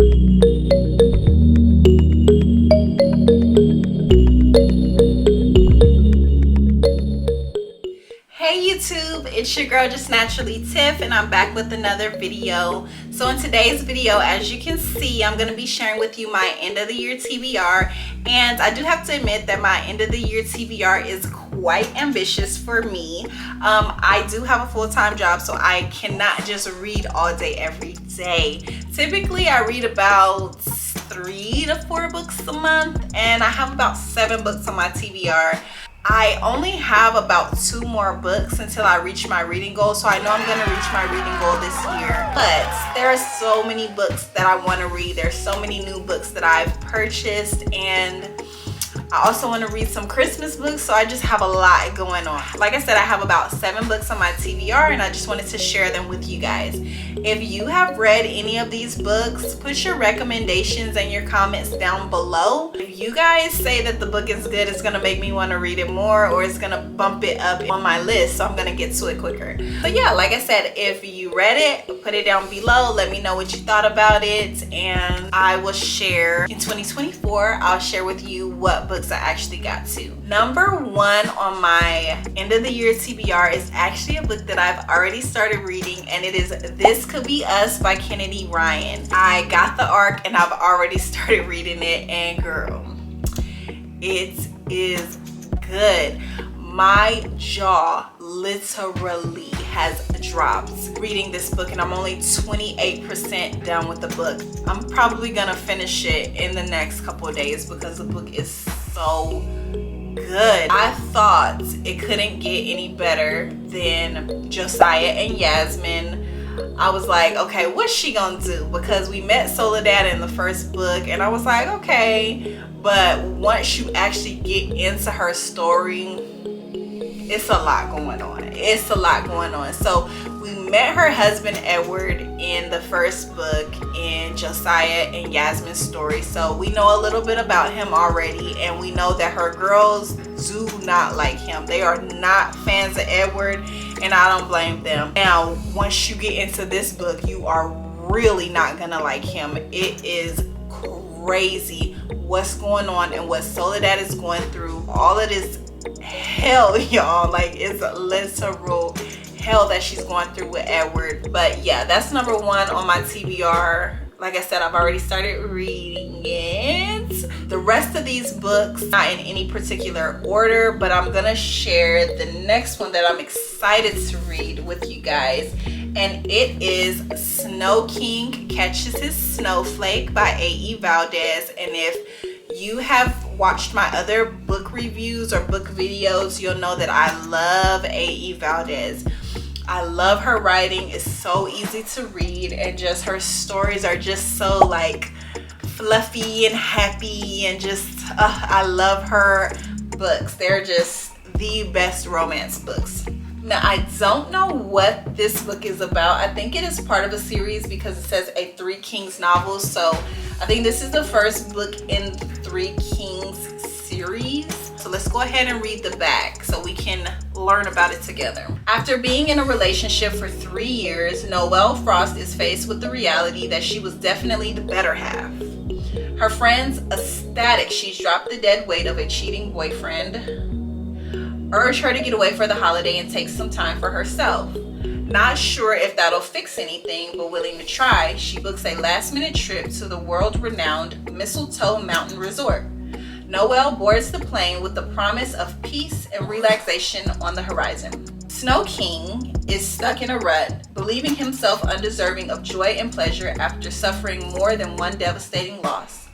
Hey YouTube, it's your girl Justnaturallytiff, and I'm back with another video. So in today's video, as you can see, I'm going to be sharing with you my end of the year TBR, and I do have to admit that my end of the year TBR is quite ambitious for me. I do have a full-time job, so I cannot just read all day every day. Typically I read about 3 to 4 books a month, and I have about 7 books on my TBR. I only have about 2 more books until I reach my reading goal, so I know I'm going to reach my reading goal this year. But there are so many books that I want to read. There's so many new books that I've purchased, and I also want to read some Christmas books, so I just have a lot going on. Like I said, I have about 7 books on my TBR, and I just wanted to share them with you guys. If you have read any of these books, put your recommendations and your comments down below. If you guys say that the book is good, it's going to make me want to read it more, or it's going to bump it up on my list, so I'm going to get to it quicker. But yeah, like I said, if you read it, put it down below. Let me know what you thought about it, and I will share in 2024. I'll share with you what books I actually got to. Number 1 on my end of the year TBR is actually a book that I've already started reading, and it is This Could Be Us by Kennedy Ryan. I got the arc and I've already started reading it, and girl, it is good. My jaw literally has dropped reading this book, and I'm only 28% done with the book. I'm probably gonna finish it in the next couple of days because the book is so good. I thought it couldn't get any better than Josiah and Yasmin. I was like, okay, what's she gonna do? Because we met Soledad in the first book, and I was like, okay, but once you actually get into her story, it's a lot going on. It's a lot going on. So we met her husband Edward in the first book in Josiah and Yasmin's story, so we know a little bit about him already, and we know that her girls do not like him. They are not fans of Edward, and I don't blame them. Now once you get into this book, you are really not gonna like him. It is crazy what's going on and what Soledad is going through. All of this hell, y'all, like it's a literal hell that she's going through with Edward. But yeah, that's number 1 on my TBR. Like I said, I've already started reading it. The rest of these books, not in any particular order, but I'm gonna share the next one that I'm excited to read with you guys, and it is Snow King Catches His Snowflake by A.E. Valdez. And if you have watched my other book reviews or book videos, you'll know that I love A.E. Valdez. I love her writing. It's so easy to read, and just her stories are just so like fluffy and happy, and just I love her books. They're just the best romance books. Now I don't know what this book is about. I think it is part of a series because it says a 3 Kings novel, so I think this is the first book in the 3 Kings series. So let's go ahead and read the back so we can learn about it together. After being in a relationship for 3 years, Noelle Frost is faced with the reality that she was definitely the better half. Her friends, ecstatic she's dropped the dead weight of a cheating boyfriend, urge her to get away for the holiday and take some time for herself. Not sure if that'll fix anything, but willing to try, she books a last-minute trip to the world-renowned Mistletoe Mountain Resort. Noelle boards the plane with the promise of peace and relaxation on the horizon. Snow King is stuck in a rut, believing himself undeserving of joy and pleasure after suffering more than one devastating loss,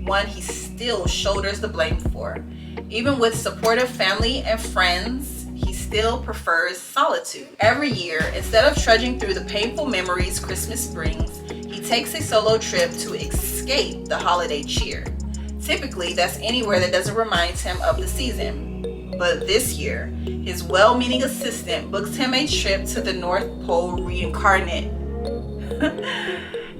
one he still shoulders the blame for. Even with supportive family and friends, he still prefers solitude. Every year, instead of trudging through the painful memories Christmas brings, he takes a solo trip to escape the holiday cheer. Typically, that's anywhere that doesn't remind him of the season. But this year, his well-meaning assistant books him a trip to the North Pole reincarnate.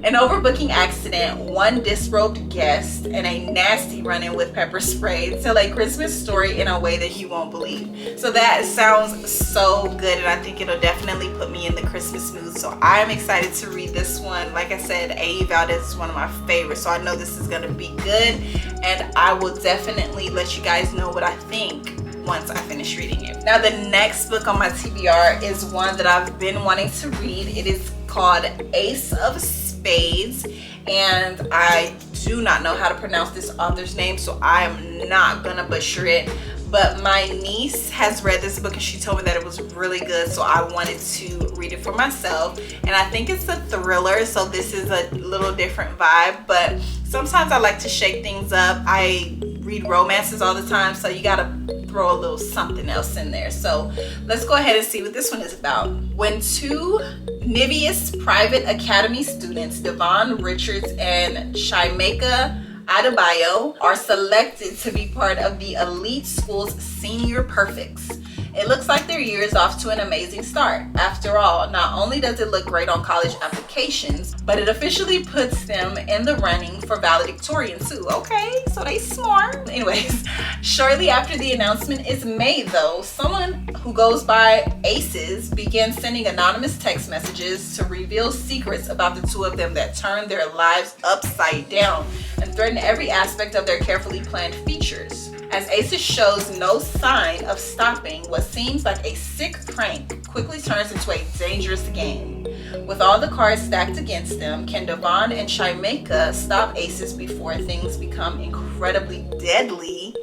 An overbooking accident, one disrobed guest, and a nasty run-in with pepper spray tell a Christmas story in a way that you won't believe. So that sounds so good, and I think it'll definitely put me in the Christmas mood. So I am excited to read this one. Like I said, Valdez is one of my favorites, so I know this is gonna be good, and I will definitely let you guys know what I think once I finish reading it. Now the next book on my TBR is one that I've been wanting to read. It is called Ace of Spades, and I do not know how to pronounce this author's name, so I am not gonna butcher it. But my niece has read this book and she told me that it was really good, so I wanted to read it for myself. And I think it's a thriller, so this is a little different vibe, but sometimes I like to shake things up. I read romances all the time, so you gotta throw a little something else in there. So let's go ahead and see what this one is about. When two Nivius Private Academy students, Devon Richards and Chimaika Adebayo, are selected to be part of the elite school's senior perfects, it looks like their year is off to an amazing start. After all, not only does it look great on college applications, but it officially puts them in the running for valedictorian too. Okay, so they smart. Anyways, shortly after the announcement is made though, someone who goes by Aces begins sending anonymous text messages to reveal secrets about the two of them that turn their lives upside down and threaten every aspect of their carefully planned features. As Aces shows no sign of stopping, what seems like a sick prank quickly turns into a dangerous game. With all the cards stacked against them, can Devon and Chimaika stop Aces before things become incredibly deadly?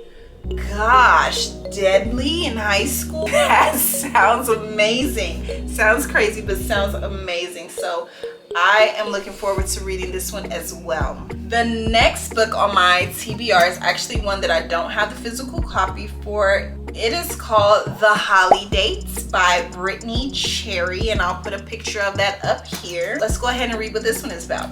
Gosh, deadly in high school? That sounds amazing. Sounds crazy, but sounds amazing. So I am looking forward to reading this one as well. The next book on my TBR is actually one that I don't have the physical copy for. It is called The Holly Dates by Brittainy Cherry, and I'll put a picture of that up here. Let's go ahead and read what this one is about.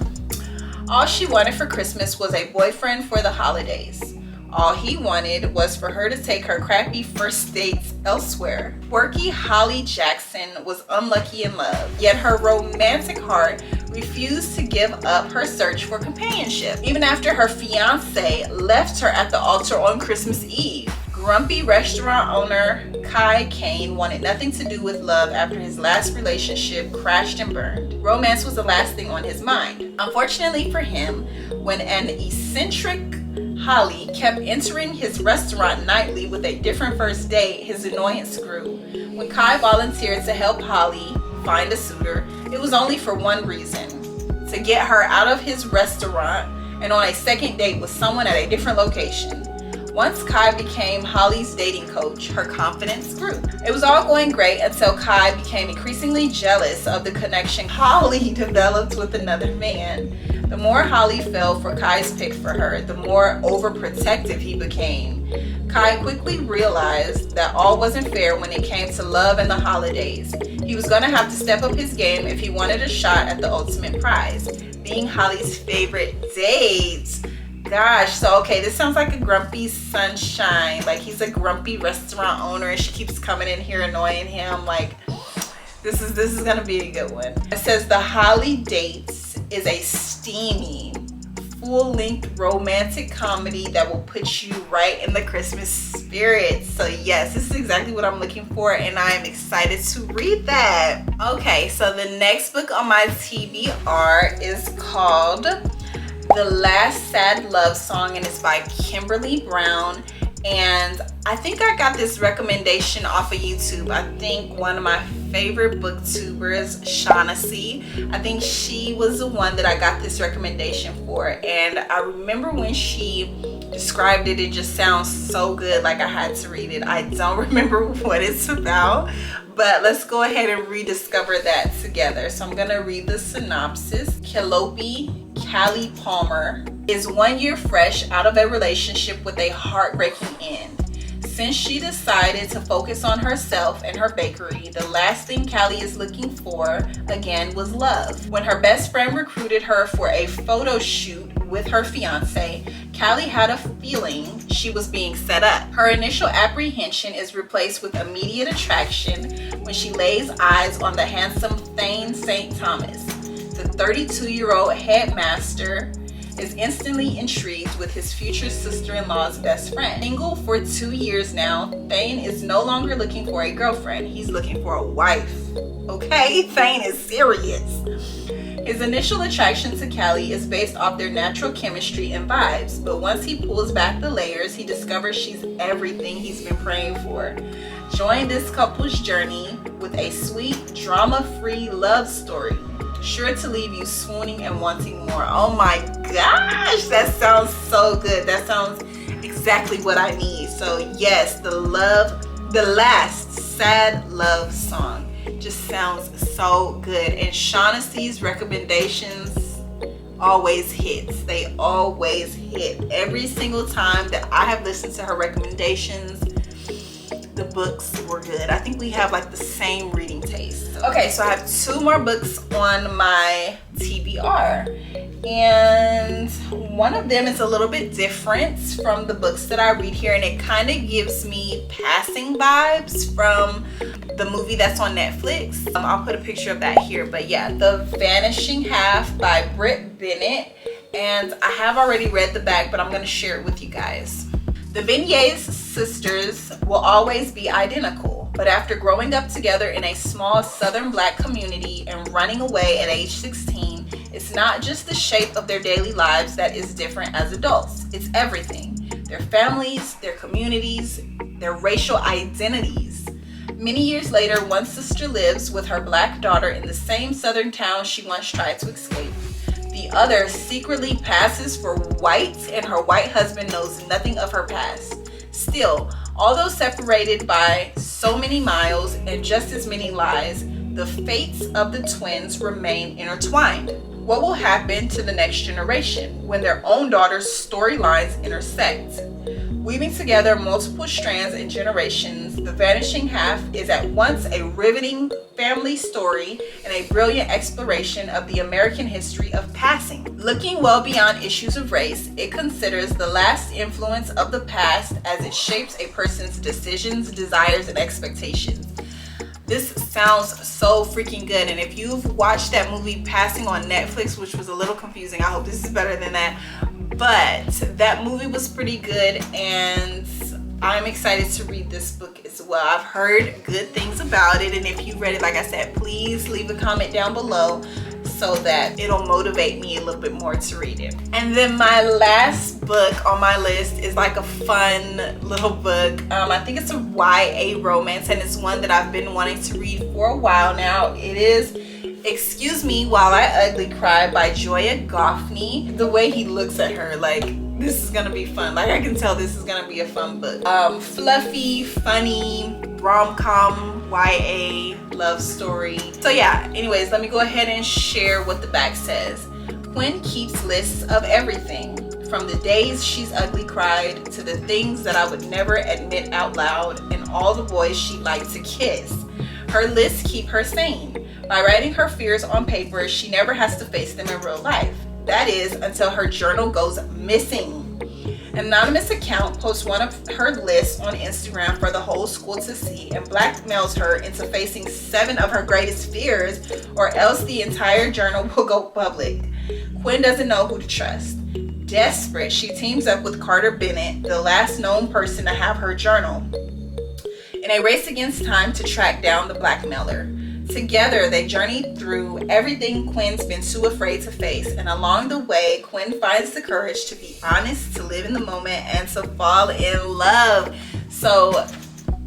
All she wanted for Christmas was a boyfriend for the holidays. All he wanted was for her to take her crappy first dates elsewhere. Quirky Holly Jackson was unlucky in love, yet her romantic heart refused to give up her search for companionship, even after her fiance left her at the altar on Christmas Eve. Grumpy restaurant owner Kai Kane wanted nothing to do with love after his last relationship crashed and burned. Romance was the last thing on his mind. Unfortunately for him, when an eccentric Holly kept entering his restaurant nightly with a different first date, his annoyance grew. When Kai volunteered to help Holly find a suitor, it was only for one reason: to get her out of his restaurant and on a second date with someone at a different location. Once Kai became Holly's dating coach, her confidence grew. It was all going great until Kai became increasingly jealous of the connection Holly developed with another man. The more Holly fell for Kai's pick for her, the more overprotective he became. Kai quickly realized that all wasn't fair when it came to love and the holidays. He was gonna have to step up his game if he wanted a shot at the ultimate prize, being Holly's favorite date. Gosh, so okay, this sounds like a grumpy sunshine. Like he's a grumpy restaurant owner and she keeps coming in here annoying him. Like this is gonna be a good one. It says The Holly Dates is a steamy, full-length romantic comedy that will put you right in the Christmas spirit. So yes, this is exactly what I'm looking for, and I am excited to read that. Okay, so the next book on my TBR is called The Last Sad Love Song, and it's by Kimberly Brown. And I think I got this recommendation off of YouTube. I think one of my favorite booktubers, Shaughnessy, I think she was the one that I got this recommendation for. And I remember when she described it, it just sounds so good, like I had to read it. I don't remember what it's about, but let's go ahead and rediscover that together. So I'm gonna read the synopsis. Callie Palmer is 1 year fresh out of a relationship with a heartbreaking end. Since she decided to focus on herself and her bakery, the last thing Callie is looking for again was love. When her best friend recruited her for a photo shoot with her fiance, Callie had a feeling she was being set up. Her initial apprehension is replaced with immediate attraction when she lays eyes on the handsome Thane St. Thomas. The 32-year-old headmaster is instantly intrigued with his future sister-in-law's best friend. Single for 2 years now, Thane is no longer looking for a girlfriend. He's looking for a wife. Okay, Thane is serious. His initial attraction to Callie is based off their natural chemistry and vibes, but once he pulls back the layers, he discovers she's everything he's been praying for. Join this couple's journey with a sweet, drama-free love story, sure to leave you swooning and wanting more. Oh my gosh, that sounds so good. That sounds exactly what I need. So yes, the last sad love song just sounds so good. And Shaughnessy's recommendations always hits. They always hit. Every single time that I have listened to her recommendations, the books were good. I think we have like the same reading taste. Okay, so I have 2 more books on my TBR, and one of them is a little bit different from the books that I read here, and it kind of gives me passing vibes from the movie that's on Netflix. I'll put a picture of that here, but yeah, The Vanishing Half by Bennet, and I have already read the back, but I'm going to share it with you guys. The Vignes sisters will always be identical, but after growing up together in a small southern black community and running away at age 16, it's not just the shape of their daily lives that is different as adults. It's everything. Their families, their communities, their racial identities. Many years later, one sister lives with her black daughter in the same southern town she once tried to escape. The other secretly passes for white, and her white husband knows nothing of her past. Still, although separated by so many miles and just as many lies, the fates of the twins remain intertwined. What will happen to the next generation when their own daughter's storylines intersect? Weaving together multiple strands and generations, The Vanishing Half is at once a riveting family story and a brilliant exploration of the American history of passing. Looking well beyond issues of race, it considers the last influence of the past as it shapes a person's decisions, desires, and expectations. This sounds so freaking good, and if you've watched that movie Passing on Netflix, which was a little confusing, I hope this is better than that, but that movie was pretty good, and I'm excited to read this book as well. I've heard good things about it, and if you read it, like I said, please leave a comment down below so that it'll motivate me a little bit more to read it. And then my last book on my list is like a fun little book. I think it's a YA romance, and it's one that I've been wanting to read for a while now. It is Excuse Me While I Ugly Cry by Joya Goffney. The way he looks at her, like, this is gonna be fun. Like, I can tell this is gonna be a fun book. Fluffy, funny, rom-com, YA, love story. So yeah, anyways, let me go ahead and share what the back says. Quinn keeps lists of everything, from the days she's ugly cried to the things that I would never admit out loud and all the boys she'd like to kiss. Her lists keep her sane. By writing her fears on paper, she never has to face them in real life. That is, until her journal goes missing. An anonymous account posts one of her lists on Instagram for the whole school to see and blackmails her into facing 7 of her greatest fears, or else the entire journal will go public. Quinn doesn't know who to trust. Desperate, she teams up with Carter Bennet, the last known person to have her journal, in a race against time to track down the blackmailer. Together, they journey through everything Quinn's been too afraid to face, and along the way, Quinn finds the courage to be honest, to live in the moment, and to fall in love. So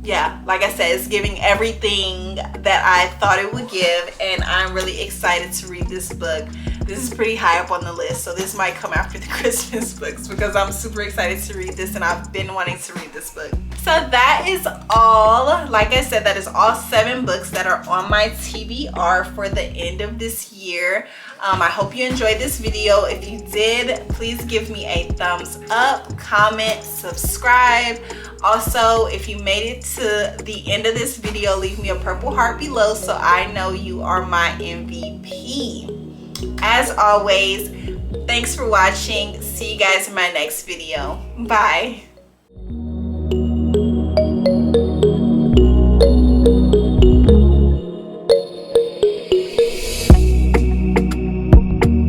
yeah, like I said, it's giving everything that I thought it would give, and I'm really excited to read this book. This is pretty high up on the list, so this might come after the Christmas books because I'm super excited to read this, and I've been wanting to read this book. So that is all. Like I said, that is all 7 books that are on my TBR for the end of this year. I hope you enjoyed this video. If you did, please give me a thumbs up, comment, subscribe. Also, if you made it to the end of this video, leave me a purple heart below so I know you are my MVP. As always, thanks for watching. See you guys in my next video. Bye.